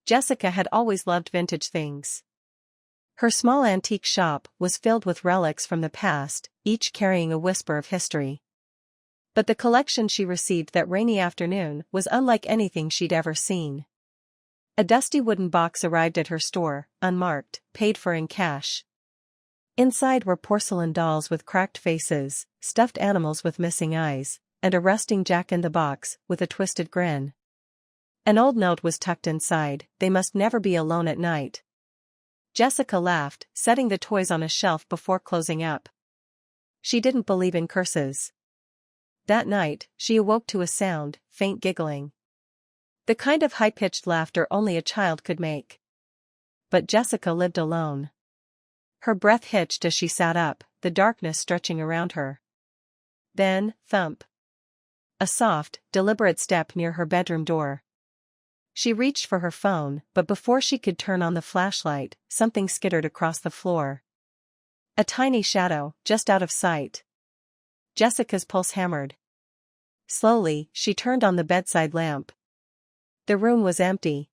Jessica had always loved vintage things. Her small antique shop was filled with relics from the past, each carrying a whisper of history. But the collection she received that rainy afternoon was unlike anything she'd ever seen. A dusty wooden box arrived at her store, unmarked, paid for in cash. Inside were porcelain dolls with cracked faces, stuffed animals with missing eyes, and a rusting jack-in-the-box with a twisted grin. An old note was tucked inside, "They must never be alone at night." Jessica laughed, setting the toys on a shelf before closing up. She didn't believe in curses. That night, she awoke to a sound, faint giggling. The kind of high-pitched laughter only a child could make. But Jessica lived alone. Her breath hitched as she sat up, the darkness stretching around her. Then, thump. A soft, deliberate step near her bedroom door. She reached for her phone, but before she could turn on the flashlight, something skittered across the floor. A tiny shadow, just out of sight. Jessica's pulse hammered. Slowly, she turned on the bedside lamp. The room was empty.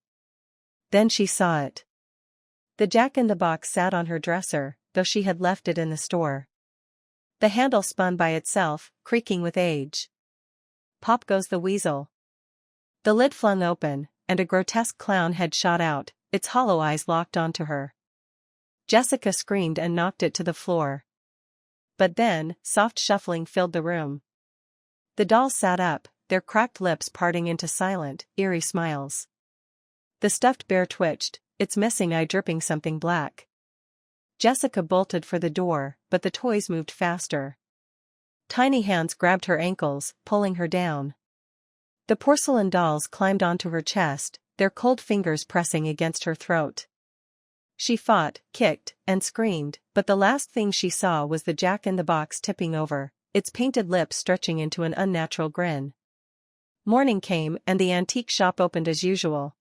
Then she saw it. The jack-in-the-box sat on her dresser, though she had left it in the store. The handle spun by itself, creaking with age. Pop goes the weasel. The lid flung open, and a grotesque clown head shot out, its hollow eyes locked onto her. Jessica screamed and knocked it to the floor. But then, soft shuffling filled the room. The dolls sat up, their cracked lips parting into silent, eerie smiles. The stuffed bear twitched, its missing eye dripping something black. Jessica bolted for the door, but the toys moved faster. Tiny hands grabbed her ankles, pulling her down. The porcelain dolls climbed onto her chest, their cold fingers pressing against her throat. She fought, kicked, and screamed, but the last thing she saw was the jack-in-the-box tipping over, its painted lips stretching into an unnatural grin. Morning came and the antique shop opened as usual.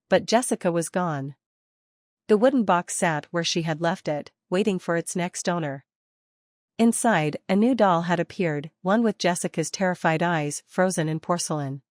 But Jessica was gone. The wooden box sat where she had left it, waiting for its next owner. Inside, a new doll had appeared, one with Jessica's terrified eyes frozen in porcelain.